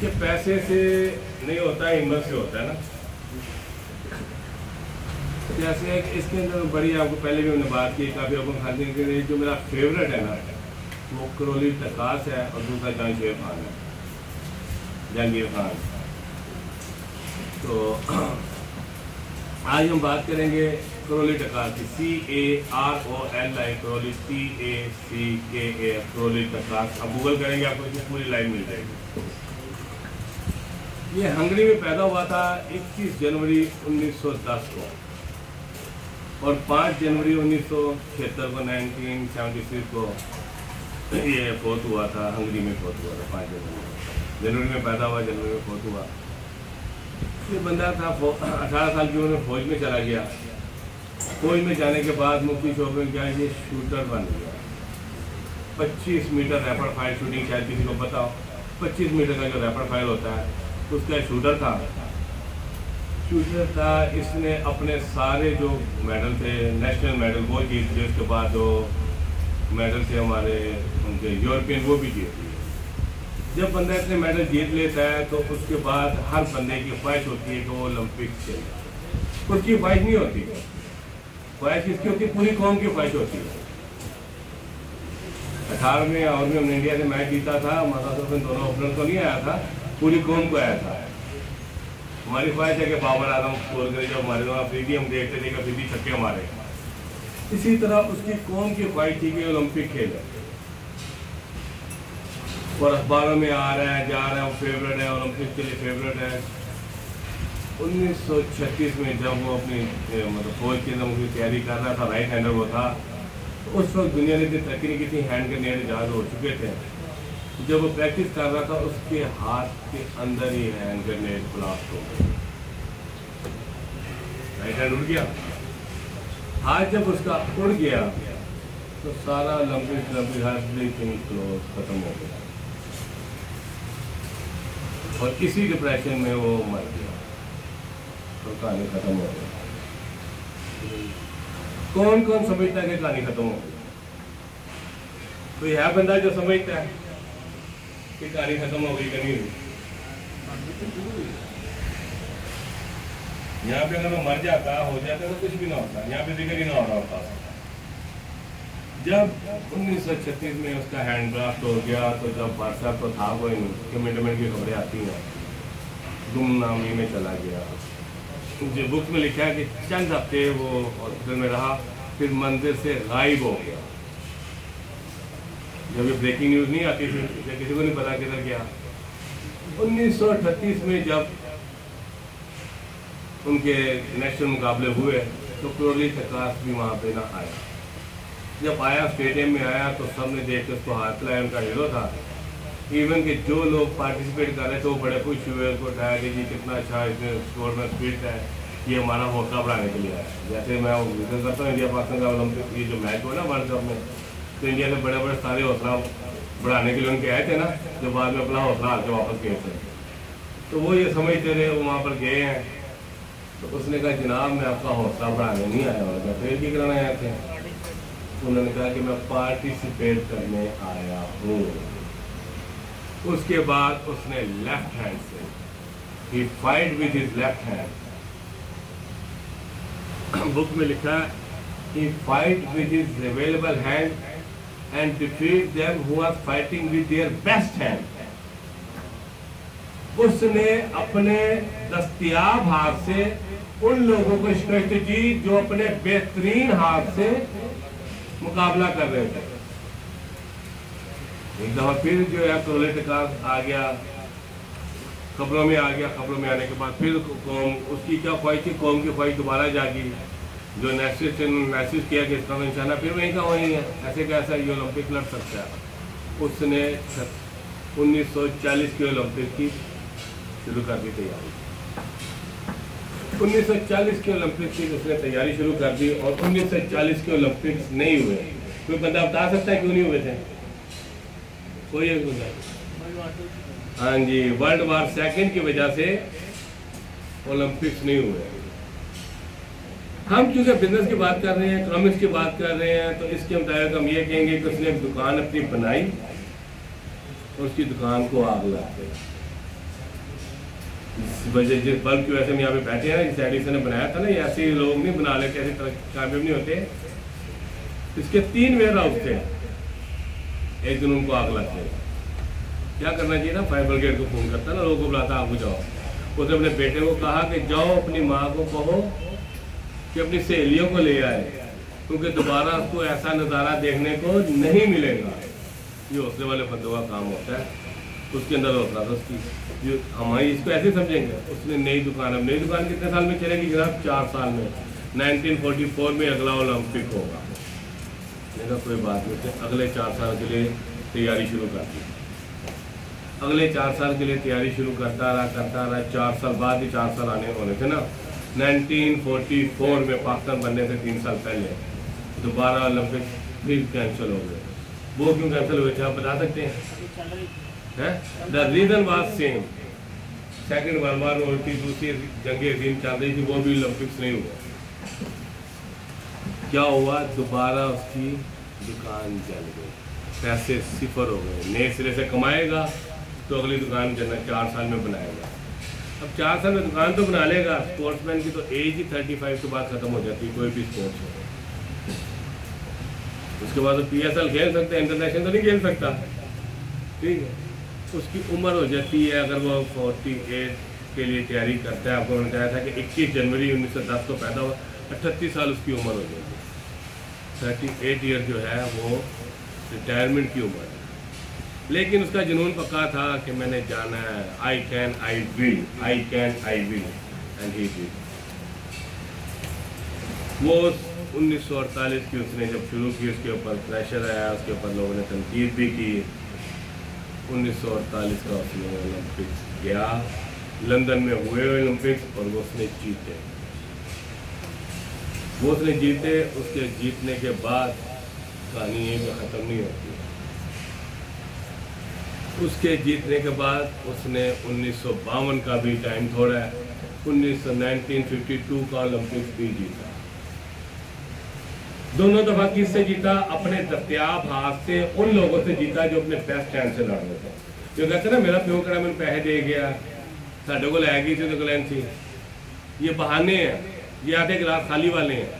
कि पैसे से नहीं होता है, हिम्मत से होता है ना। जैसे इसके अंदर बड़ी आपको पहले भी हमने बात की, काफ़ी लोगों खाने के लिए जो मेरा फेवरेट है ना वो करोली टकास है और दूसरा जहांगीर खान है, जहांगीर खान। तो आज हम बात करेंगे करोली टकास की, CAROLI, करोली TACKA, करोली टकास। अब गूगल करेंगे आपको इसमें पूरी लाइन मिल जाएगी। ये हंगरी में पैदा हुआ था 21 जनवरी 1910 को और 5 जनवरी 1976 को 1976 को ये फौत हुआ था। हंगरी में फौत हुआ था 5 जनवरी में पैदा हुआ, जनवरी में फौत हुआ। ये बंदा था 18 साल की उम्र में फौज में चला गया। फौज में जाने के बाद मुफ्ती शोबे में क्या ये शूटर बन गया। 25 मीटर रैपिड फायर शूटिंग, शायद किसी को पता हो, 25 मीटर का जो रैपिड फायर होता है उसका शूटर था। इसने अपने सारे जो मेडल थे, नेशनल मेडल वो जीत लिए। उसके बाद जो मेडल थे हमारे उनके यूरोपियन, वो भी जीत लिए। जब बंदा इतने मेडल जीत लेता है तो उसके बाद हर बंदे की ख्वाहिश होती है कि वो ओलंपिक खेले। उसकी ख्वाहिश नहीं होती, ख्वाहिश किसकी होती है? पूरी कौम की ख्वाहिश होती है। 18 में और में हमने इंडिया से मैच जीता था, हमारा दोनों ओपनर को नहीं आया था, पूरी कौम को आया था। हमारी ख्वाहिश है कि बाबर आजम स्कोर करे, जब हमारे द्वारा अफरीदी हम देखते थे कि अफरीदी छक्के मारे। इसी तरह उसकी कौम की ख्वाहिश थी कि ओलंपिक खेले और अखबारों में आ रहा है, जा रहा है, वो फेवरेट है, ओलंपिक के लिए फेवरेट है। 1936 में जब वो अपनी मतलब फौज के अंदर उसकी तैयारी कर रहा था, राइट हैंडर वो था, तो उस वक्त दुनिया ने इतनी तरक्की नहीं की थी, हैंड ग्रेनेड जहाज हो चुके थे। जब वो प्रैक्टिस कर रहा था उसके हाथ के अंदर ही हैंड ग्रेनेड ब्लास्ट हो गया, राइट हैंड उड़ गया। हाथ जब उसका उड़ गया तो सारा ओलंपिक एवरीथिंग क्लोज, खत्म हो गया और इसी डिप्रेशन में वो मर गया और कहानी खत्म हो गई। कौन कौन समझता है कि कहानी खत्म हो गई? तो यह बंदा जो समझता है कि कहानी खत्म हो गई, कहीं हुई। यहाँ पे अगर मर जाता, हो जाता तो कुछ भी ना होता, यहाँ पे जिक्र ही ना हो रहा होता। जब 1936 में उसका हैंड ब्लास्ट हो गया तो जब व्हाट्सएप तो था कोई नहीं, कमिटमेंट की खबरें आती हैं, गुमनामी में चला गया। जो बुक में लिखा है कि चंद हफ्ते वो हॉस्पिटल में रहा, फिर मंदिर से गायब हो गया। जब ये ब्रेकिंग न्यूज़ नहीं आती थी, किसी को नहीं पता किधर गया। 1938 में जब उनके नेशनल मुकाबले हुए तो करोली टकास भी वहाँ पे ना आया। जब आया, स्टेडियम में आया तो सबने देख के उसको हाथ लाया, उनका हीरो था। इवन कि जो लोग पार्टिसिपेट कर रहे थे वो बड़े खुश हुए, उसको उठाया कि जी कितना अच्छा इसमें स्कोर में स्पीड है, ये हमारा हौसला बढ़ाने के लिए आया। जैसे मैं विजिट करता हूँ इंडिया पाकिस्तान का ओलंपिक ये जो मैच हुआ ना वर्ल्ड कप में, तो इंडिया के बड़े बड़े सारे हौसला बढ़ाने के लिए उनके आए थे ना, जो बाद में अपना हौसला हार के वापस गए थे। तो वो ये समझते रहे, वो वहाँ पर गए हैं। तो उसने कहा जनाब मैं आपका हौसला बढ़ाने नहीं आया हूँ, फिर क्या कराना आए थे? उन्होंने कहा कि मैं पार्टिसिपेट करने आया हूँ। उसके बाद उसने लेफ्ट हैंड से ही fight with his left hand. Book में लिखा है he fight with his available hand and defeat them who are fighting with their best hand. उसने अपने दस्तयाब हाथ से उन लोगों को शिकस्त दी जो अपने बेहतरीन हाथ से मुकाबला कर रहे थे। एक दफा फिर जो है करोली टकास आ गया, खबरों में आ गया। खबरों में आने के बाद फिर कौम, उसकी क्या ख्वाहिश थी, कौम की ख्वाहिश दोबारा जागी। जो मैसेज किया कि इसका इंशाल्लाह फिर वहीं का वहीं है, ऐसे कैसा ये ओलंपिक लड़ सकता है। उसने 1940 के ओलंपिक की शुरू कर दी तैयारी। 1940 के ओलंपिक की उसने तैयारी शुरू कर दी और 1940 के ओलंपिक्स नहीं हुए। कोई बंदा बता सकता है क्यों नहीं हुए थे? कोई एक बंदा? हाँ जी, वर्ल्ड वार सेकेंड की वजह से ओलंपिक्स नहीं हुए। हम क्योंकि बिजनेस की बात कर रहे हैं, इकोनॉमिक्स की बात कर रहे हैं, तो इसके मुताबिक हम ये कहेंगे कि उसने एक दुकान अपनी बनाई और उसकी दुकान को आग लग गई। इस वजह जिस बल्ब की वजह से हम यहाँ पे बैठे हैं ना, जिस एडिसन ने बनाया था ना, ये ऐसे लोग नहीं बना लेते, ऐसे कामयाब नहीं होते। इसके 3 वेयर हाउस थे, एक दिन उनको आग लग गई। क्या करना चाहिए ना, फायर ब्रिगेड को फ़ोन करता ना, लोगों को बुलाता, आप जाओ। उसने अपने बेटे को कहा कि जाओ अपनी माँ को कहो कि अपनी सहेलियों को ले आए, क्योंकि दोबारा उसको ऐसा नज़ारा देखने को नहीं मिलेगा। ये हौसले वाले बंदों का काम होता है। उसके अंदर हौसला था उसकी, जो हमारी इसको ऐसे समझेंगे। उसने नई दुकान, अब नई दुकान कितने साल में चलेगी जनाब? 4 साल में। 1944 में अगला ओलंपिक होगा। मैंने कोई बात नहीं, अगले 4 साल के लिए तैयारी शुरू कर दी। अगले 4 साल के लिए तैयारी शुरू करता रहा। 4 साल बाद ही 4 साल आने वाले थे ना। 1944 में पाकिस्तान बनने से 3 साल पहले दोबारा ओलंपिक फिर कैंसिल हो गए। वो क्यों कैंसिल हुए थे आप बता सकते हैं? The reason was same. Second world war और थी, दूसरी जंग अज़ीम चल रही थी, वो भी ओलंपिक्स नहीं हुआ। क्या हुआ? दोबारा उसकी दुकान जल गई, पैसे सिफर हो गए। नए सिरे से कमाएगा तो अगली दुकान 4 साल में बनाएगा। अब 4 साल में दुकान तो बना लेगा। स्पोर्ट्समैन की तो एज ही 35 के बाद ख़त्म हो जाती है, कोई भी स्पोर्ट्स हो। उसके बाद तो PSL खेल सकते हैं, इंटरनेशनल तो नहीं खेल सकता, ठीक है। उसकी उम्र हो जाती है, अगर वो 48 के लिए तैयारी करता है। आपको मैंने बताया था कि 21 जनवरी 1910 को पैदा हुआ, 38 साल उसकी उम्र हो जाएगी। 38 ईयर जो है वो रिटायरमेंट की उम्र है। लेकिन उसका जुनून पक्का था कि मैंने जाना है, I can I will and he did. वो 1948 की उसने जब शुरू की, उसके ऊपर प्रेशर आया, उसके ऊपर लोगों ने तनकीद भी की। 1948 का उसने ओलंपिक्स गया, लंदन में हुए ओलंपिक्स, और वो उसने जीते। उसके जीतने के बाद कहानी यहीं पे ख़त्म नहीं होती। उसके जीतने के बाद उसने 1952 का भी टाइम छोड़ा है, 1952 का ओलंपिक्स भी जीता। दोनों दफा किससे जीता? अपने दस्तयाब हाथ से उन लोगों से जीता जो अपने बेस्ट टाइम से लड़ रहे थे। जो कहते ना मेरा प्यो कड़ा मैंने पैसे दे गया, साढ़े को लै गई थी गलैन सी, ये बहाने हैं, ये आधे गिलास खाली वाले हैं।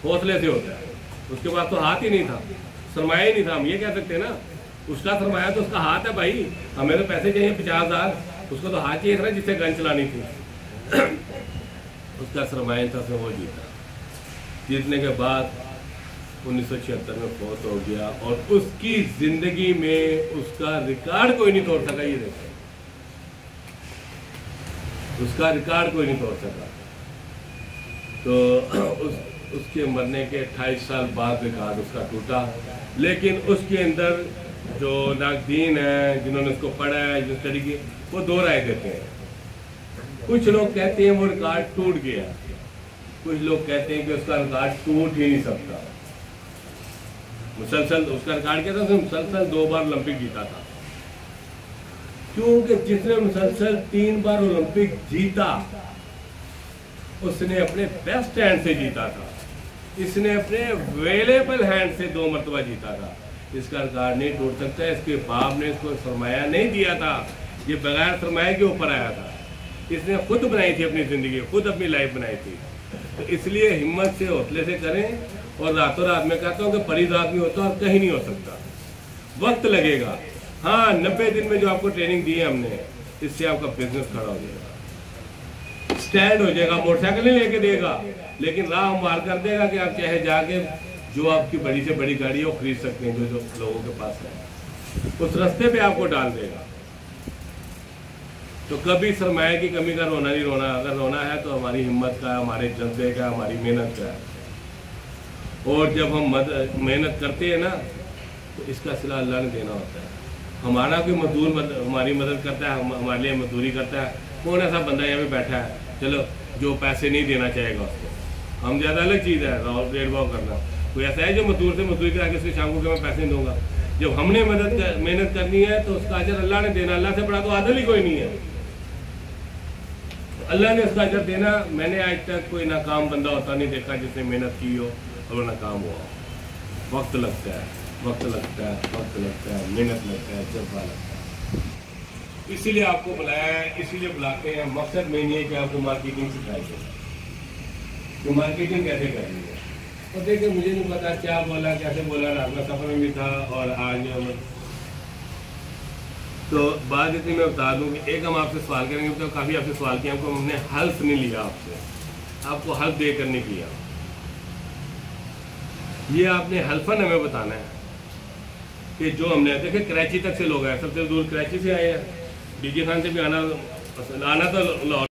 हौसले से होता है। उसके बाद तो हाथ ही नहीं था, सरमाया ही नहीं था। हम ये कह सकते हैं ना, उसका सरमाया तो उसका हाथ है भाई। हमें तो पैसे चाहिए 50,000, उसको तो हाथ चाहिए था जिससे गन चलानी थी। उसका सरमाया था, तो वो जीता। जीतने के बाद 1976 में फौत हो गया, और उसकी जिंदगी में उसका रिकॉर्ड कोई नहीं तोड़ सका। ये देखो, उसका रिकॉर्ड कोई नहीं तोड़ सका। तो उसके मरने के 28 साल बाद रिकॉर्ड उसका टूटा। लेकिन उसके अंदर जो नाकदीन है, जिन्होंने उसको पढ़ा है, जो स्टडी की, वो 2 राय देते हैं। कुछ लोग कहते हैं वो रिकॉर्ड टूट गया, कुछ लोग कहते हैं कि उसका रिकॉर्ड टूट ही नहीं सकता। मुसलसल उसका रिकॉर्ड क्या था? उसने मुसलसल 2 बार ओलंपिक जीता था। क्योंकि जिसने मुसलसल 3 बार ओलंपिक जीता, उसने अपने बेस्ट हैंड से जीता था। इसने अपने अवेलेबल हैंड से 2 मरतबा जीता था। इसका रिकॉर्ड नहीं टूट सकता। इसके बाप ने इसको सरमाया नहीं दिया था, ये बगैर सरमाया के ऊपर आया था। इसने खुद बनाई थी अपनी ज़िंदगी, खुद अपनी लाइफ बनाई थी। तो इसलिए हिम्मत से, हौसले से करें। और रातों रात में कहता हूँ कि परिज आदमी होता और कहीं नहीं हो सकता, वक्त लगेगा। हाँ, 90 दिन में जो आपको ट्रेनिंग दी है हमने, इससे आपका बिजनेस खड़ा हो जाएगा, स्टैंड हो जाएगा। मोटरसाइकिल नहीं लेके देगा, लेकिन राह हमवार कर देगा कि आप चाहे जाके जो आपकी बड़ी से बड़ी गाड़ी है वो खरीद सकते हैं, जो लोगों के पास है, उस रास्ते पे आपको डाल देगा। तो कभी सरमाया की कमी का रोना नहीं रोना। अगर रोना है तो हमारी हिम्मत का, हमारे जज्बे का, हमारी मेहनत का है। और जब हम मेहनत करते हैं ना, तो इसका सिला अल्लाह ने देना होता है। हमारा कोई मजदूर हमारी मदद करता है, हमारे लिए मजदूरी करता है। कौन ऐसा बंदा यहाँ पे बैठा है, चलो, जो पैसे नहीं देना चाहेगा उसको? हम ज़्यादा अलग चीज़ है भेदभाव करना। कोई ऐसा है जो मजदूर से मजदूरी करा के उसके शाम को मैं पैसे नहीं दूंगा? जब हमने मेहनत करनी है तो उसका अजर अल्लाह ने देना। अल्लाह से बड़ा तो आदल ही कोई नहीं है। अल्लाह ने उसका अजर देना। मैंने आज तक कोई नाकाम बंदा होता नहीं देखा जिसने मेहनत की हो और नाकाम हुआ। वक्त लगता है, मेहनत लगता है, जज्बा लगता है। इसीलिए आपको बुलाया है, इसीलिए बुलाते हैं। मकसद में नहीं है कि आपको मार्केटिंग सिखाई जाए कि मार्केटिंग कैसे करनी है। तो देखिए, मुझे नहीं पता क्या बोला, कैसे बोला, रात में सफर में भी था और आज तो बात इतनी मैं बता दूं कि एक हम आपसे सवाल करेंगे, तो काफ़ी आपसे सवाल किया, हमको हमने हेल्प नहीं लिया आपसे, आपको हेल्प देकर नहीं किया। ये आपने हेल्पन हमें बताना है कि जो हमने देखे कराची तक से लोग आए, सबसे दूर कराची से आए हैं, डीजे खान से भी आना तो लाहौर